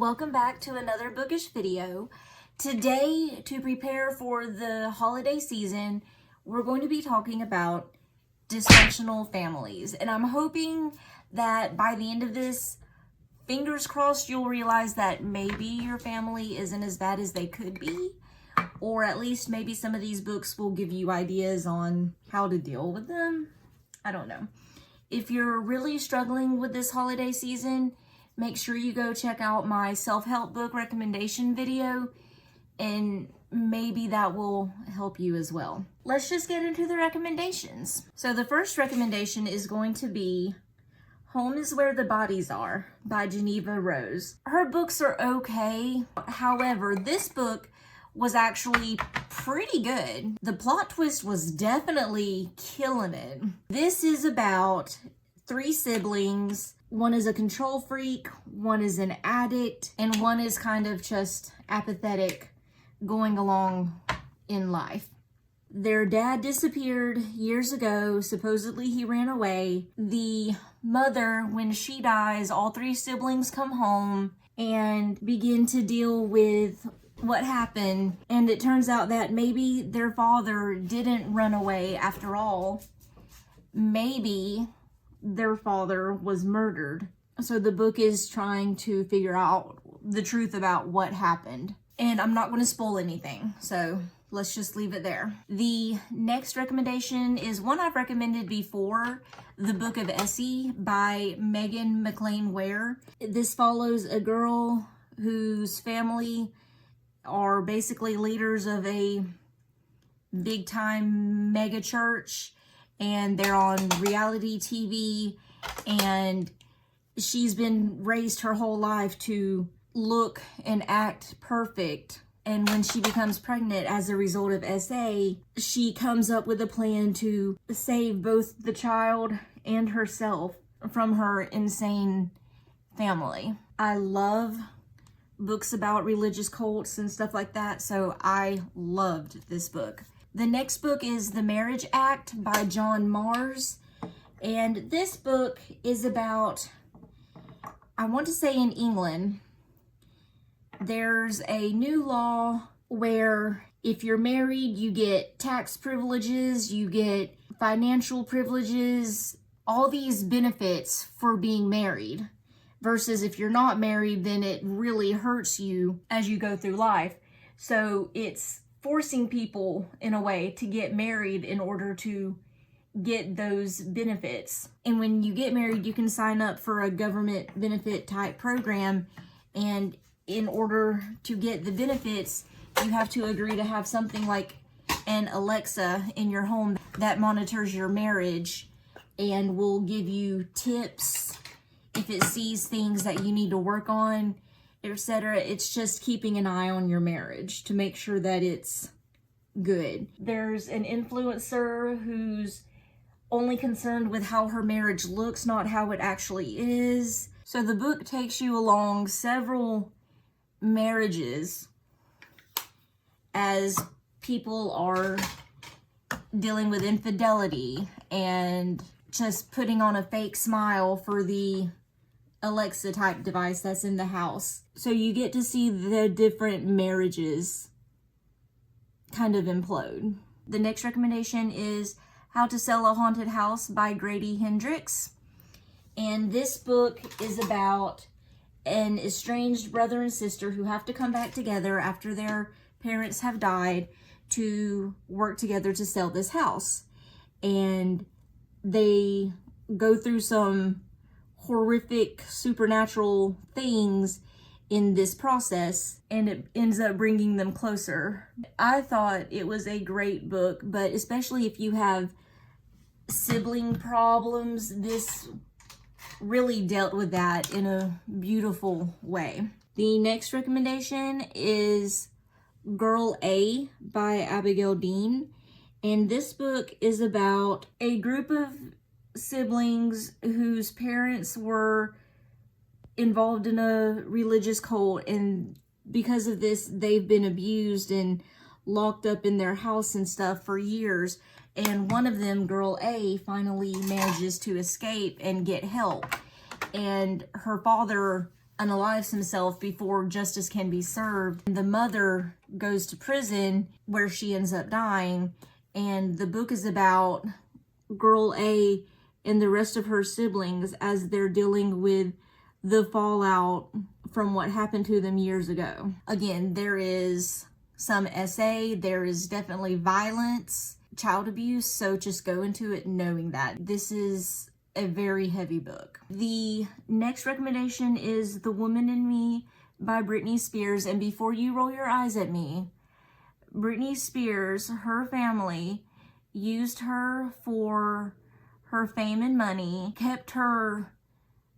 welcome back to another bookish video. Today, to prepare for the holiday season, we're going to be talking about dysfunctional families. And I'm hoping that by the end of this, fingers crossed, you'll realize that maybe your family isn't as bad as they could be. Or at least maybe some of these books will give you ideas on how to deal with them. I don't know. If you're really struggling with this holiday season, make sure you go check out my self-help book recommendation video, and maybe that will help you as well. Let's just get into the recommendations. So the first recommendation is going to be Home is Where the Bodies Are by Jeneva Rose. Her books are okay. However, this book was actually pretty good. The plot twist was definitely killing it. This is about 3 siblings. One is a control freak, one is an addict, and one is kind of just apathetic going along in life. Their dad disappeared years ago. Supposedly he ran away. The mother, when she dies, all 3 siblings come home and begin to deal with what happened. And it turns out that maybe their father didn't run away after all. Maybe their father was murdered. So the book is trying to figure out the truth about what happened. And I'm not going to spoil anything, so let's just leave it there. The next recommendation is one I've recommended before, The Book of Essie by Meghan Maclean Weir. This follows a girl whose family are basically leaders of a big time mega church, and they're on reality TV, and she's been raised her whole life to look and act perfect. And when she becomes pregnant as a result of SA, she comes up with a plan to save both the child and herself from her insane family. I love books about religious cults and stuff like that, so I loved this book. The next book is The Marriage Act by John Mars, and this book is about, I want to say in England, there's a new law where if you're married, you get tax privileges, you get financial privileges, all these benefits for being married. Versus if you're not married, then it really hurts you as you go through life. So it's forcing people in a way to get married in order to get those benefits. And when you get married, you can sign up for a government benefit type program. And in order to get the benefits, you have to agree to have something like an Alexa in your home that monitors your marriage and will give you tips if it sees things that you need to work on, etc. It's just keeping an eye on your marriage to make sure that it's good. There's an influencer who's only concerned with how her marriage looks, not how it actually is. So the book takes you along several marriages as people are dealing with infidelity and just putting on a fake smile for the Alexa type device that's in the house. So you get to see the different marriages kind of implode. The next recommendation is How to Sell a Haunted House by Grady Hendrix. And this book is about an estranged brother and sister who have to come back together after their parents have died to work together to sell this house. And they go through some horrific supernatural things in this process, and it ends up bringing them closer. I thought it was a great book, but especially if you have sibling problems, this really dealt with that in a beautiful way. The next recommendation is Girl A by Abigail Dean, and this book is about a group of siblings whose parents were involved in a religious cult, and because of this they've been abused and locked up in their house and stuff for years. And one of them, Girl A, finally manages to escape and get help, and her father unalives himself before justice can be served. The mother goes to prison where she ends up dying, and the book is about girl A and the rest of her siblings as they're dealing with the fallout from what happened to them years ago. Again, there is some SA, there is definitely violence, child abuse, so just go into it knowing that. This is a very heavy book. The next recommendation is The Woman in Me by Britney Spears, and before you roll your eyes at me, Britney Spears, her family used her for her fame and money, kept her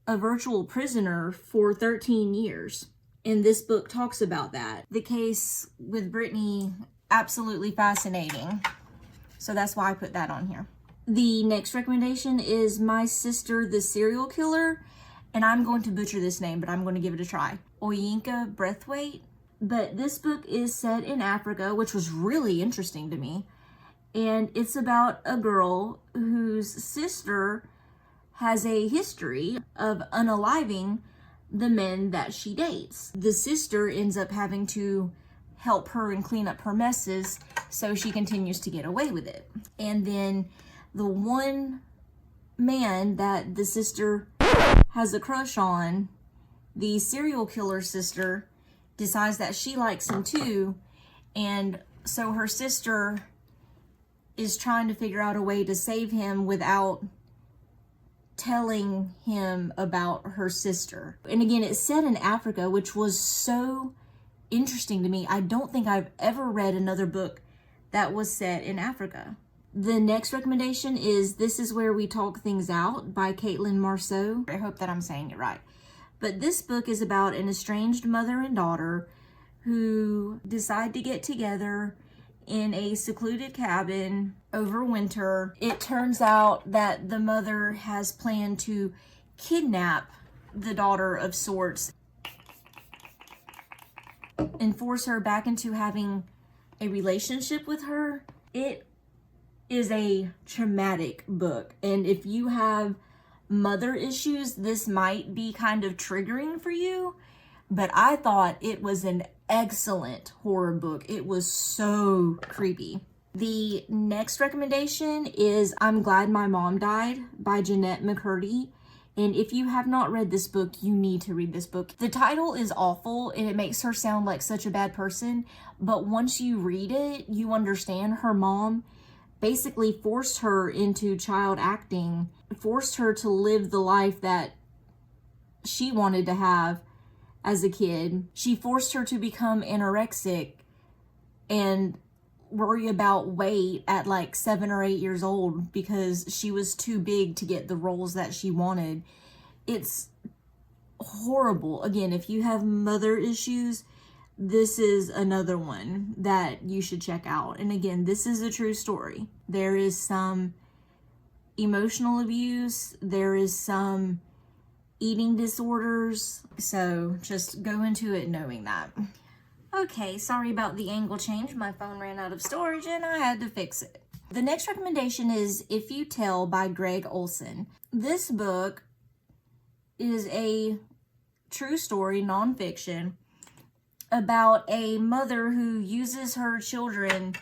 a virtual prisoner for 13 years. And this book talks about that. The case with Britney, absolutely fascinating. So that's why I put that on here. The next recommendation is My Sister the Serial Killer. And I'm going to butcher this name, but I'm going to give it a try. Oyinka Braithwaite. But this book is set in Africa, which was really interesting to me. And it's about a girl whose sister has a history of unaliving the men that she dates. The sister ends up having to help her and clean up her messes, so she continues to get away with it. And then the one man that the sister has a crush on, the serial killer sister, decides that she likes him too, and so her sister is trying to figure out a way to save him without telling him about her sister. And again, it's set in Africa, which was so interesting to me. I don't think I've ever read another book that was set in Africa. The next recommendation is This Is Where We Talk Things Out by Caitlin Marceau. I hope that I'm saying it right. But this book is about an estranged mother and daughter who decide to get together in a secluded cabin over winter. It turns out that the mother has planned to kidnap the daughter of sorts and force her back into having a relationship with her. It is a traumatic book, and if you have mother issues, this might be kind of triggering for you, but I thought it was an excellent horror book. It was so creepy. The next recommendation is I'm Glad My Mom Died by Jennette McCurdy. And if you have not read this book, you need to read this book. The title is awful and it makes her sound like such a bad person. But once you read it, you understand her mom basically forced her into child acting, forced her to live the life that she wanted to have as a kid. She forced her to become anorexic and worry about weight at like 7 or 8 years old because she was too big to get the roles that she wanted. It's horrible. Again, if you have mother issues, this is another one that you should check out. And again, this is a true story. There is some emotional abuse. There is some eating disorders. So just go into it knowing that. Okay, sorry about the angle change. My phone ran out of storage and I had to fix it. The next recommendation is If You Tell by Greg Olson. This book is a true story, nonfiction, about a mother who uses her children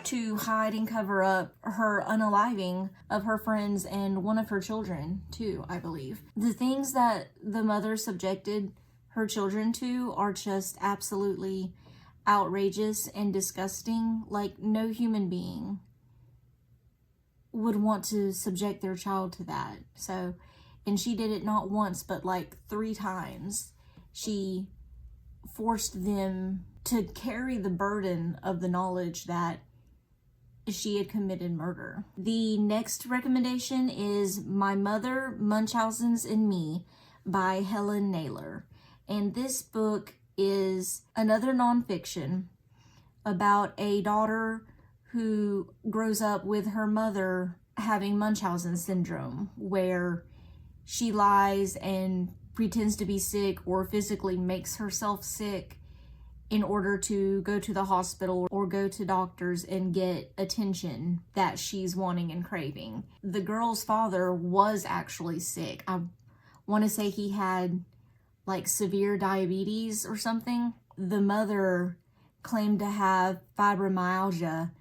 to hide and cover up her unaliving of her friends and one of her children too, I believe. The things that the mother subjected her children to are just absolutely outrageous and disgusting. Like, no human being would want to subject their child to that. So, and she did it not once, but like 3 times. She forced them to carry the burden of the knowledge that she had committed murder. The next recommendation is My Mother, Munchausen's, and Me by Helen Naylor. And this book is another nonfiction about a daughter who grows up with her mother having Munchausen syndrome, where she lies and pretends to be sick or physically makes herself sick in order to go to the hospital or go to doctors and get attention that she's wanting and craving. The girl's father was actually sick. I want to say he had like severe diabetes or something. The mother claimed to have fibromyalgia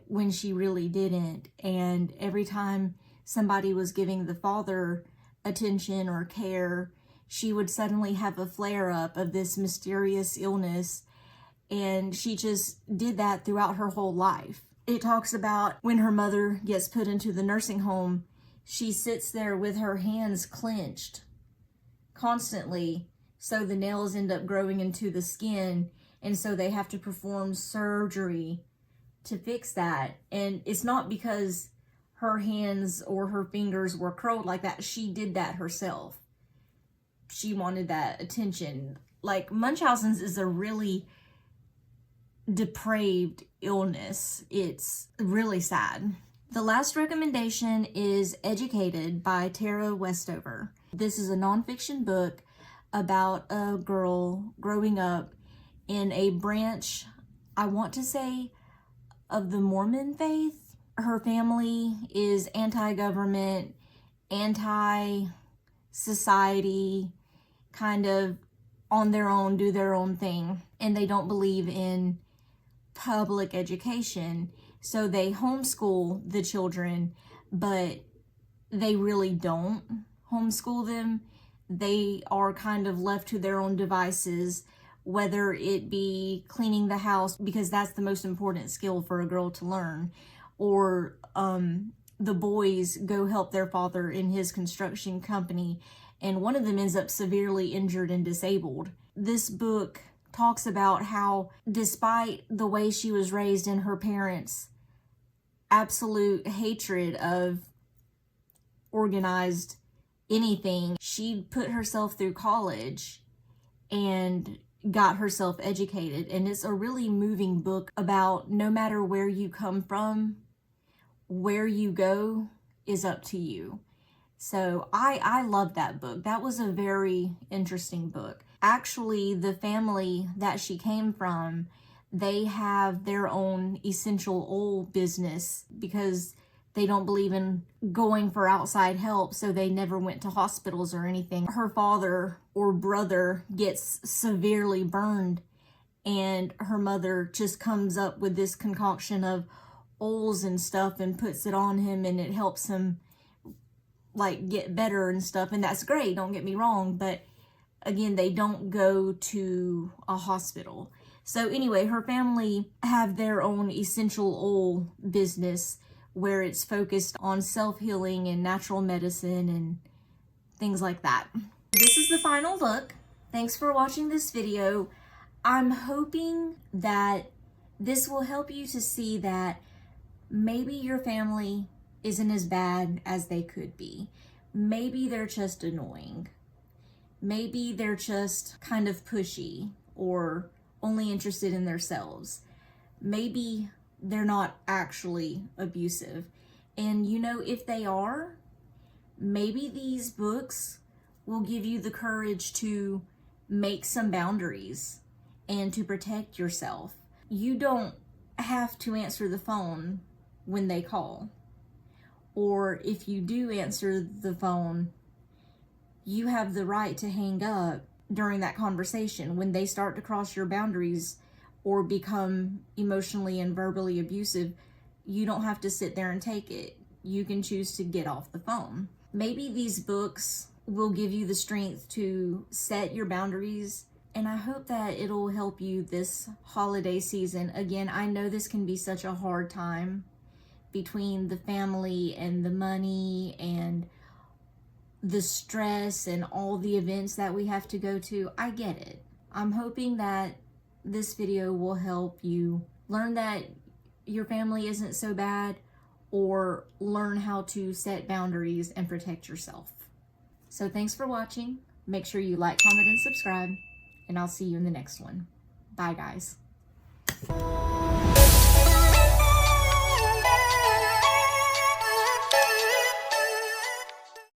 when she really didn't. And every time somebody was giving the father attention or care, she would suddenly have a flare-up of this mysterious illness. And she just did that throughout her whole life. It talks about when her mother gets put into the nursing home, she sits there with her hands clenched constantly, so the nails end up growing into the skin, and so they have to perform surgery to fix that. And it's not because her hands or her fingers were curled like that. She did that herself. She wanted that attention. Like, Munchausen's is a really depraved illness. It's really sad. The last recommendation is Educated by Tara Westover. This is a nonfiction book about a girl growing up in a branch, I want to say, of the Mormon faith. Her family is anti-government, anti-society, kind of on their own, do their own thing, and they don't believe in public education. So they homeschool the children, but they really don't homeschool them. They are kind of left to their own devices, whether it be cleaning the house, because that's the most important skill for a girl to learn, or the boys go help their father in his construction company, and one of them ends up severely injured and disabled. This book talks about how, despite the way she was raised and her parents' absolute hatred of organized anything, she put herself through college and got herself educated. And it's a really moving book about no matter where you come from, where you go is up to you. So I love that book. That was a very interesting book. Actually, the family that she came from, they have their own essential oil business because they don't believe in going for outside help, so they never went to hospitals or anything. Her father or brother gets severely burned, and her mother just comes up with this concoction of oils and stuff and puts it on him, and it helps him like get better and stuff. And that's great, don't get me wrong, but again, they don't go to a hospital. So anyway, her family have their own essential oil business where it's focused on self-healing and natural medicine and things like that. This is the final look. Thanks for watching this video. I'm hoping that this will help you to see that maybe your family isn't as bad as they could be. Maybe they're just annoying. Maybe they're just kind of pushy or only interested in themselves. Maybe they're not actually abusive. And you know, if they are, maybe these books will give you the courage to make some boundaries and to protect yourself. You don't have to answer the phone when they call. Or if you do answer the phone, you have the right to hang up during that conversation. When they start to cross your boundaries or become emotionally and verbally abusive, you don't have to sit there and take it. You can choose to get off the phone. Maybe these books will give you the strength to set your boundaries, and I hope that it'll help you this holiday season. Again, I know this can be such a hard time between the family and the money and the stress and all the events that we have to go to. I get it. I'm hoping that this video will help you learn that your family isn't so bad, or learn how to set boundaries and protect yourself. So thanks for watching. Make sure you like, comment, and subscribe, and I'll see you in the next one. Bye, guys.